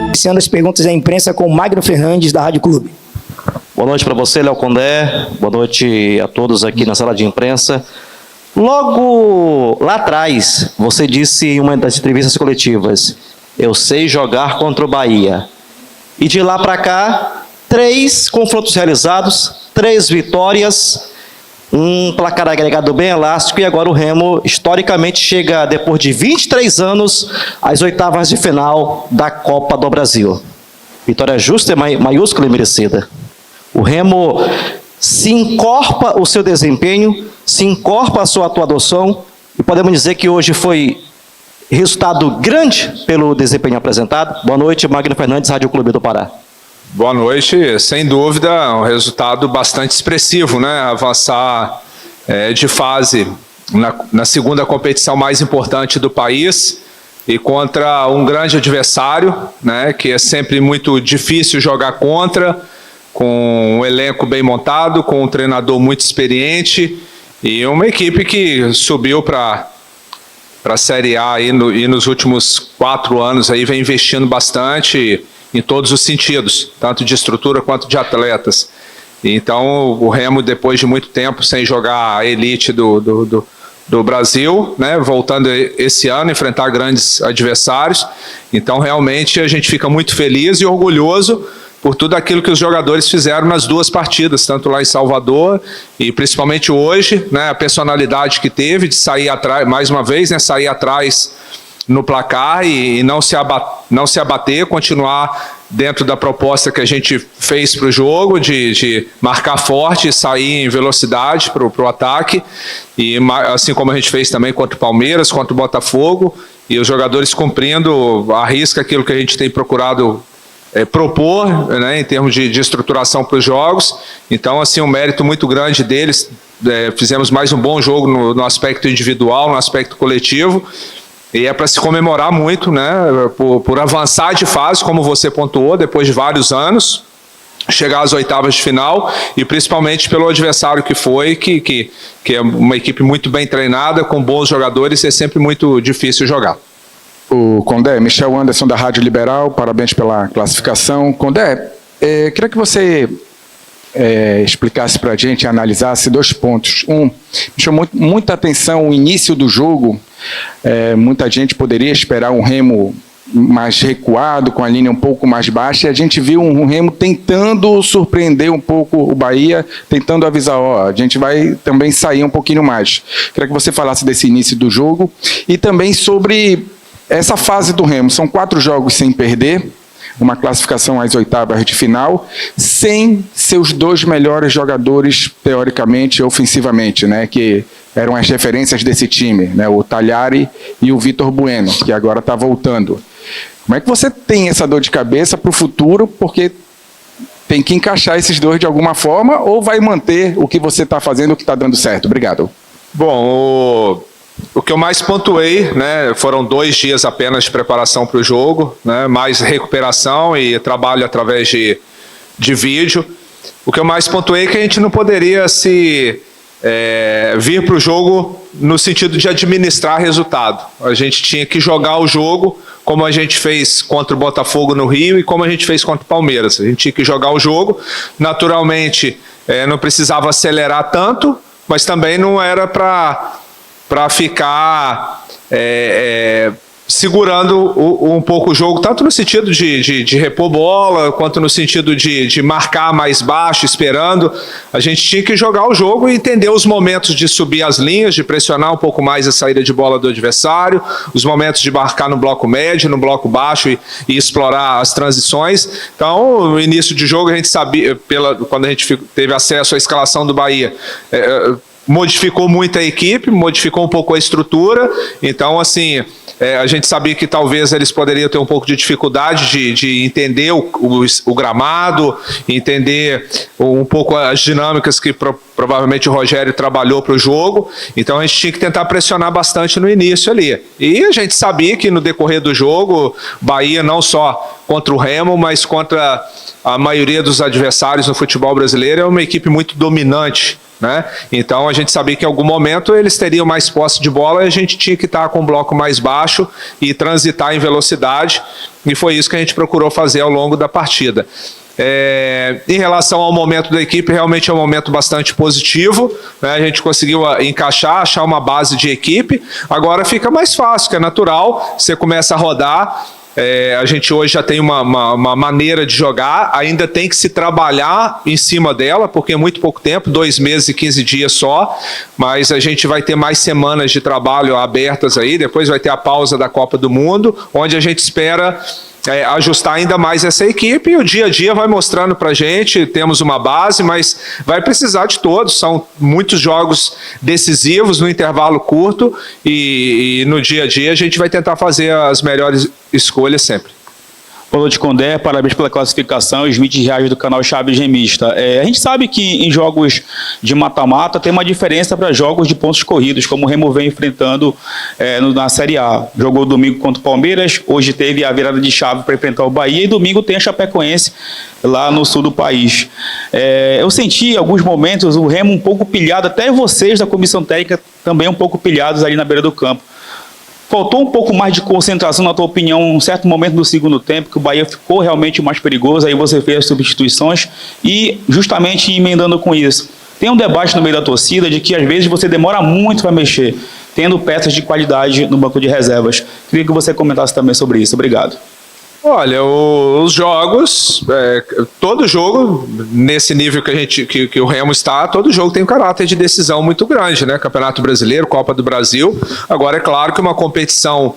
Iniciando as perguntas da imprensa com Magno Fernandes, da Rádio Clube. Boa noite para você, Léo Condé. Boa noite a todos aqui na sala de imprensa. Logo lá atrás, você disse em uma das entrevistas coletivas: eu sei jogar contra o Bahia. E de lá para cá, 3 confrontos realizados, 3 vitórias, um placar agregado bem elástico, e agora o Remo, historicamente, chega, depois de 23 anos, às oitavas de final da Copa do Brasil. Vitória justa, maiúscula e merecida. O Remo se encorpa o seu desempenho, se encorpa a sua atuação, e podemos dizer que hoje foi resultado grande pelo desempenho apresentado. Boa noite, Magno Fernandes, Rádio Clube do Pará. Boa noite, sem dúvida, um resultado bastante expressivo, né? Avançar de fase na segunda competição mais importante do país e contra um grande adversário, né? Que é sempre muito difícil jogar contra, com um elenco bem montado, com um treinador muito experiente e uma equipe que subiu para a Série A e nos últimos 4 anos aí vem investindo bastante em todos os sentidos, tanto de estrutura quanto de atletas. Então, o Remo, depois de muito tempo sem jogar a elite do Brasil, né, voltando esse ano a enfrentar grandes adversários. Então, realmente, a gente fica muito feliz e orgulhoso por tudo aquilo que os jogadores fizeram nas 2 partidas, tanto lá em Salvador e principalmente hoje, né, a personalidade que teve de sair atrás, mais uma vez, né, sair atrás no placar e não se abater, continuar dentro da proposta que a gente fez para o jogo, de marcar forte e sair em velocidade para o ataque, e assim como a gente fez também contra o Palmeiras, contra o Botafogo, e os jogadores cumprindo à risca aquilo que a gente tem procurado propor, né, em termos de estruturação para os jogos. Então, assim, um mérito muito grande deles. Fizemos mais um bom jogo no aspecto individual, no aspecto coletivo, e é para se comemorar muito, né, por avançar de fase, como você pontuou, depois de vários anos, chegar às oitavas de final, e principalmente pelo adversário que foi, que é uma equipe muito bem treinada, com bons jogadores, e é sempre muito difícil jogar. O Condé, Michel Anderson, da Rádio Liberal, parabéns pela classificação. Condé, queria que você explicasse para a gente, analisasse 2 pontos. Me chamou muita atenção o início do jogo. Muita gente poderia esperar um Remo mais recuado, com a linha um pouco mais baixa, e a gente viu um Remo tentando surpreender um pouco o Bahia, tentando avisar, a gente vai também sair um pouquinho mais. Queria que você falasse desse início do jogo e também sobre essa fase do Remo. São 4 jogos sem perder, uma classificação às oitavas de final, sem seus 2 melhores jogadores, teoricamente, ofensivamente, né, que eram as referências desse time, né, o Talhari e o Vitor Bueno, que agora está voltando. Como é que você tem essa dor de cabeça para o futuro, porque tem que encaixar esses 2 de alguma forma, ou vai manter o que você está fazendo, o que está dando certo? Obrigado. Bom, o que eu mais pontuei, né, foram 2 dias apenas de preparação para o jogo, né, mais recuperação e trabalho através de vídeo. O que eu mais pontuei é que a gente não poderia vir para o jogo no sentido de administrar resultado. A gente tinha que jogar o jogo como a gente fez contra o Botafogo no Rio e como a gente fez contra o Palmeiras. A gente tinha que jogar o jogo. Naturalmente, não precisava acelerar tanto, mas também não era para ficar segurando um pouco o jogo, tanto no sentido de repor bola, quanto no sentido de marcar mais baixo, esperando. A gente tinha que jogar o jogo e entender os momentos de subir as linhas, de pressionar um pouco mais a saída de bola do adversário, os momentos de marcar no bloco médio, no bloco baixo e explorar as transições. Então, no início de jogo, a gente sabia, quando a gente teve acesso à escalação do Bahia, modificou muito a equipe, modificou um pouco a estrutura. Então, assim, a gente sabia que talvez eles poderiam ter um pouco de dificuldade de entender o gramado, entender um pouco as dinâmicas que provavelmente o Rogério trabalhou para o jogo. Então a gente tinha que tentar pressionar bastante no início ali. E a gente sabia que no decorrer do jogo, Bahia não só contra o Remo, mas contra a maioria dos adversários no futebol brasileiro, é uma equipe muito dominante, né? Então a gente sabia que em algum momento eles teriam mais posse de bola e a gente tinha que estar com um bloco mais baixo e transitar em velocidade, e foi isso que a gente procurou fazer ao longo da partida. Em relação ao momento da equipe, realmente é um momento bastante positivo, né? A gente conseguiu encaixar, achar uma base de equipe. Agora fica mais fácil, que é natural, você começa a rodar. A gente hoje já tem uma maneira de jogar, ainda tem que se trabalhar em cima dela, porque é muito pouco tempo, 2 meses e 15 dias só, mas a gente vai ter mais semanas de trabalho abertas aí, depois vai ter a pausa da Copa do Mundo, onde a gente espera ajustar ainda mais essa equipe, e o dia a dia vai mostrando pra gente. Temos uma base, mas vai precisar de todos, são muitos jogos decisivos no intervalo curto, e no dia a dia a gente vai tentar fazer as melhores escolhas sempre. Boa noite, Condé. Parabéns pela classificação. Smith Reais do canal Chaves Remista. A gente sabe que em jogos de mata-mata tem uma diferença para jogos de pontos corridos, como o Remo vem enfrentando na Série A. Jogou domingo contra o Palmeiras, hoje teve a virada de chave para enfrentar o Bahia, e domingo tem a Chapecoense lá no sul do país. Eu senti em alguns momentos o Remo um pouco pilhado, até vocês da comissão técnica também um pouco pilhados ali na beira do campo. Faltou um pouco mais de concentração, na tua opinião, em um certo momento do segundo tempo, que o Bahia ficou realmente mais perigoso, aí você fez as substituições e justamente emendando com isso. Tem um debate no meio da torcida de que às vezes você demora muito para mexer, tendo peças de qualidade no banco de reservas. Queria que você comentasse também sobre isso. Obrigado. Olha, os jogos, todo jogo, nesse nível que o Remo está, todo jogo tem um caráter de decisão muito grande, né? Campeonato Brasileiro, Copa do Brasil. Agora, é claro que uma competição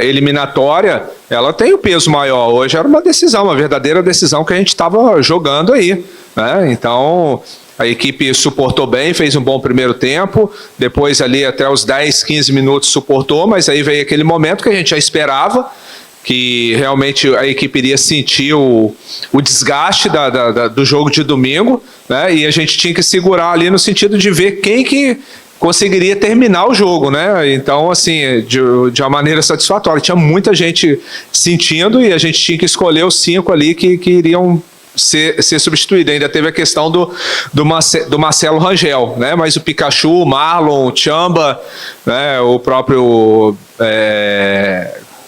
eliminatória, ela tem o peso maior. Hoje era uma decisão, uma verdadeira decisão que a gente estava jogando aí, né? Então, a equipe suportou bem, fez um bom primeiro tempo, depois ali até os 10, 15 minutos suportou, mas aí veio aquele momento que a gente já esperava, que realmente a equipe iria sentir o desgaste do jogo de domingo, né? E a gente tinha que segurar ali no sentido de ver quem que conseguiria terminar o jogo, né? Então, assim, de uma maneira satisfatória. Tinha muita gente sentindo e a gente tinha que escolher os 5 ali que iriam ser substituídos. Ainda teve a questão do Marcelo Rangel, né? Mas o Pikachu, o Marlon, o Tchamba, né? O próprio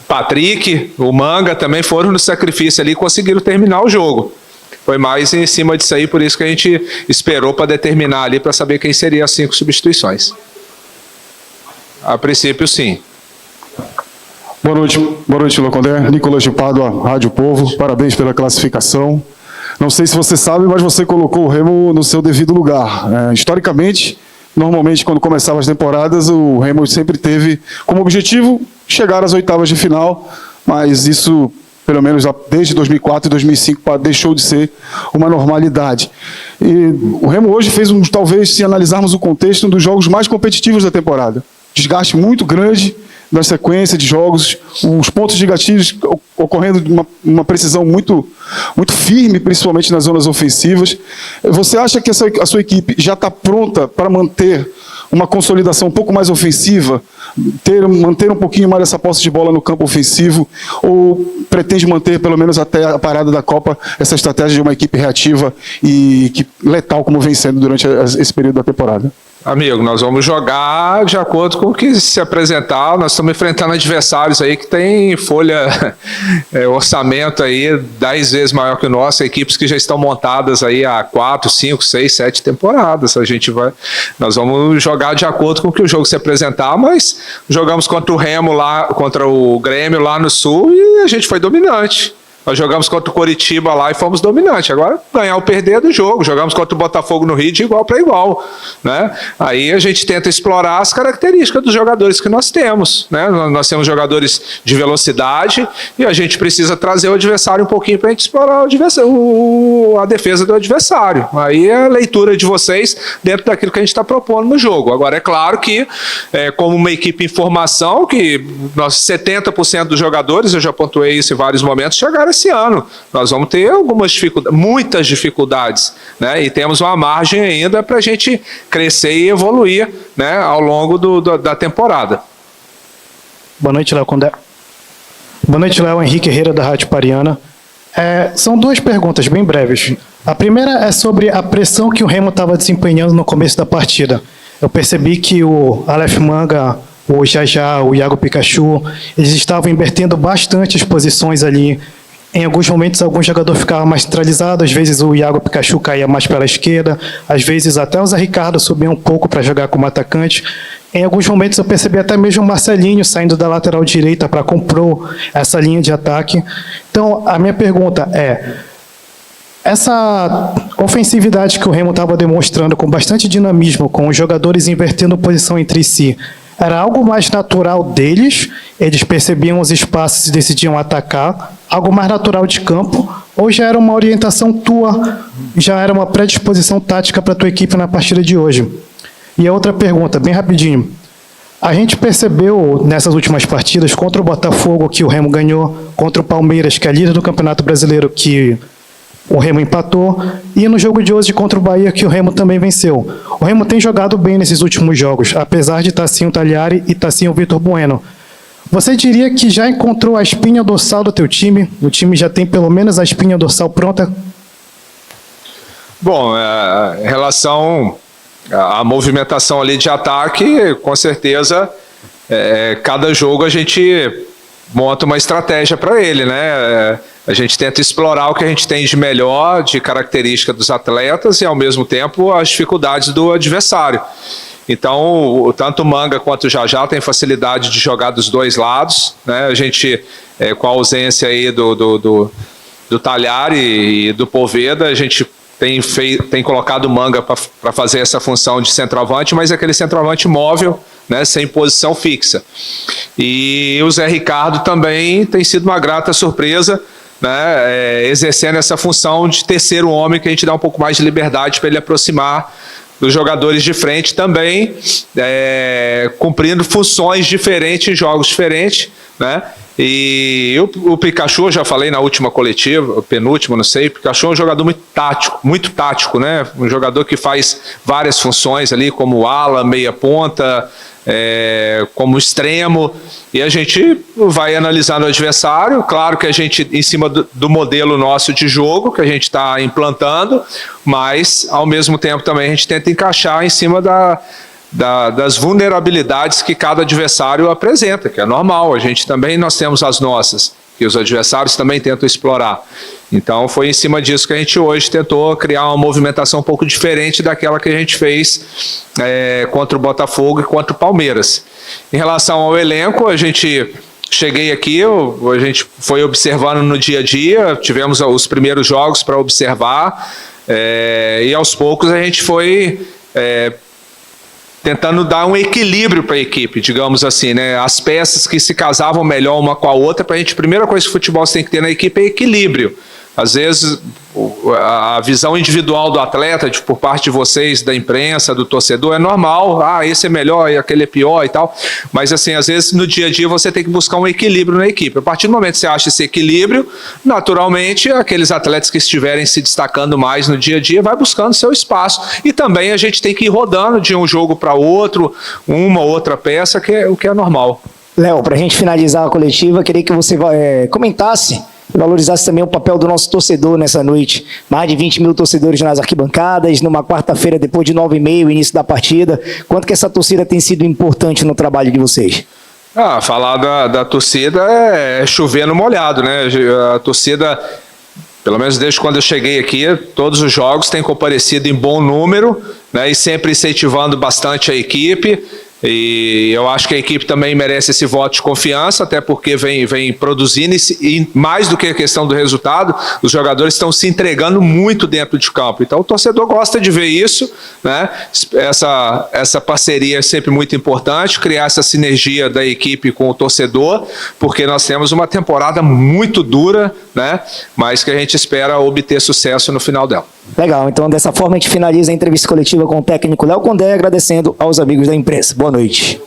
Patrick, o Manga também foram no sacrifício ali e conseguiram terminar o jogo. Foi mais em cima disso aí, por isso que a gente esperou para determinar ali, para saber quem seriam as 5 substituições. A princípio, sim. Boa noite, Locondé. Nicolas de Pádua, Rádio Povo. Parabéns pela classificação. Não sei se você sabe, mas você colocou o Remo no seu devido lugar. Historicamente, normalmente, quando começavam as temporadas, o Remo sempre teve como objetivo chegar às oitavas de final, mas isso, pelo menos desde 2004 e 2005, deixou de ser uma normalidade. E o Remo hoje fez, talvez, se analisarmos o contexto, um dos jogos mais competitivos da temporada. Desgaste muito grande da sequência de jogos, os pontos de gatilhos ocorrendo de uma precisão muito firme, principalmente nas zonas ofensivas. Você acha que a sua equipe já está pronta para manter uma consolidação um pouco mais ofensiva, manter um pouquinho mais essa posse de bola no campo ofensivo, ou pretende manter, pelo menos até a parada da Copa, essa estratégia de uma equipe reativa e letal, como vem sendo durante esse período da temporada? Amigo, nós vamos jogar de acordo com o que se apresentar. Nós estamos enfrentando adversários aí que tem folha, orçamento aí 10 vezes maior que o nosso, equipes que já estão montadas aí há 4, 5, 6, 7 temporadas. Nós vamos jogar de acordo com o que o jogo se apresentar, mas jogamos contra o Remo lá, contra o Grêmio lá no Sul, e a gente foi dominante. Nós jogamos contra o Coritiba lá e fomos dominantes. Agora, ganhar ou perder é do jogo. Jogamos contra o Botafogo no Rio de igual para igual, né? Aí a gente tenta explorar as características dos jogadores que nós temos, né? Nós temos jogadores de velocidade e a gente precisa trazer o adversário um pouquinho para a gente explorar a defesa do adversário. Aí é a leitura de vocês dentro daquilo que a gente está propondo no jogo. Agora, é claro que, como uma equipe em formação, que nós 70% dos jogadores, eu já pontuei isso em vários momentos, chegaram esse ano. Nós vamos ter muitas dificuldades, né? E temos uma margem ainda para a gente crescer e evoluir, né, ao longo da temporada. Boa noite, Léo Condé. Boa noite, Léo. Henrique Herrera, da Rádio Pariana. São duas perguntas bem breves. A primeira é sobre a pressão que o Remo estava desempenhando no começo da partida. Eu percebi que o Aleph Manga, o Jajá, o Iago Pikachu, eles estavam invertendo bastante as posições ali. Em alguns momentos, algum jogador ficava mais centralizado, às vezes o Iago Pikachu caía mais pela esquerda, às vezes até o Zé Ricardo subia um pouco para jogar como atacante. Em alguns momentos eu percebi até mesmo o Marcelinho saindo da lateral direita para compor essa linha de ataque. Então, a minha pergunta é, essa ofensividade que o Remo estava demonstrando com bastante dinamismo, com os jogadores invertendo posição entre si, era algo mais natural deles? Eles percebiam os espaços e decidiam atacar? Algo mais natural de campo? Ou já era uma orientação tua, já era uma predisposição tática para a tua equipe na partida de hoje? E a outra pergunta, bem rapidinho. A gente percebeu nessas últimas partidas, contra o Botafogo, que o Remo ganhou, contra o Palmeiras, que é líder do Campeonato Brasileiro, que o Remo empatou, e no jogo de hoje contra o Bahia, que o Remo também venceu. O Remo tem jogado bem nesses últimos jogos, apesar de estar sem o Tagliari e estar sem o Vitor Bueno. Você diria que já encontrou a espinha dorsal do teu time? O time já tem pelo menos a espinha dorsal pronta? Bom, em relação à movimentação ali de ataque, com certeza, cada jogo a gente monta uma estratégia para ele, né? A gente tenta explorar o que a gente tem de melhor, de característica dos atletas e, ao mesmo tempo, as dificuldades do adversário. Então, tanto o Manga quanto o Jajá tem facilidade de jogar dos dois lados, né? A gente, com a ausência aí do Tagliari e do Poveda, a gente tem colocado o Manga para fazer essa função de centroavante, mas é aquele centroavante móvel, né, sem posição fixa. E o Zé Ricardo também tem sido uma grata surpresa, né, exercendo essa função de terceiro homem, que a gente dá um pouco mais de liberdade para ele aproximar dos jogadores de frente também, cumprindo funções diferentes em jogos diferentes, né? E o Pikachu, eu já falei na última coletiva, penúltima, não sei, o Pikachu é um jogador muito tático, né? Um jogador que faz várias funções ali, como ala, meia ponta, como extremo, e a gente vai analisando o adversário. Claro que a gente, em cima do modelo nosso de jogo, que a gente está implantando, mas ao mesmo tempo também a gente tenta encaixar em cima das vulnerabilidades que cada adversário apresenta, que é normal. Nós temos as nossas, que os adversários também tentam explorar. Então foi em cima disso que a gente hoje tentou criar uma movimentação um pouco diferente daquela que a gente fez contra o Botafogo e contra o Palmeiras. Em relação ao elenco, cheguei aqui, a gente foi observando no dia a dia, tivemos os primeiros jogos para observar, e aos poucos a gente foi tentando dar um equilíbrio para a equipe, digamos assim, né? As peças que se casavam melhor uma com a outra. Para a gente, a primeira coisa que o futebol tem que ter na equipe é equilíbrio. Às vezes, a visão individual do atleta, por parte de vocês, da imprensa, do torcedor, é normal. Esse é melhor e aquele é pior e tal. Mas, assim, às vezes, no dia a dia, você tem que buscar um equilíbrio na equipe. A partir do momento que você acha esse equilíbrio, naturalmente, aqueles atletas que estiverem se destacando mais no dia a dia, vai buscando seu espaço. E também a gente tem que ir rodando de um jogo para outro, uma ou outra peça, o que é normal. Léo, para a gente finalizar a coletiva, queria que você comentasse e valorizasse também o papel do nosso torcedor nessa noite. Mais de 20 mil torcedores nas arquibancadas, numa quarta-feira, depois de 9h30, o início da partida. Quanto que essa torcida tem sido importante no trabalho de vocês? Falar da torcida é chover no molhado, né? A torcida, pelo menos desde quando eu cheguei aqui, todos os jogos têm comparecido em bom número, né? E sempre incentivando bastante a equipe. E eu acho que a equipe também merece esse voto de confiança, até porque vem produzindo, e mais do que a questão do resultado, os jogadores estão se entregando muito dentro de campo. Então o torcedor gosta de ver isso, né? Essa parceria é sempre muito importante, criar essa sinergia da equipe com o torcedor, porque nós temos uma temporada muito dura, né? Mas que a gente espera obter sucesso no final dela. Legal, então dessa forma a gente finaliza a entrevista coletiva com o técnico Léo Condé, agradecendo aos amigos da imprensa. Boa noite.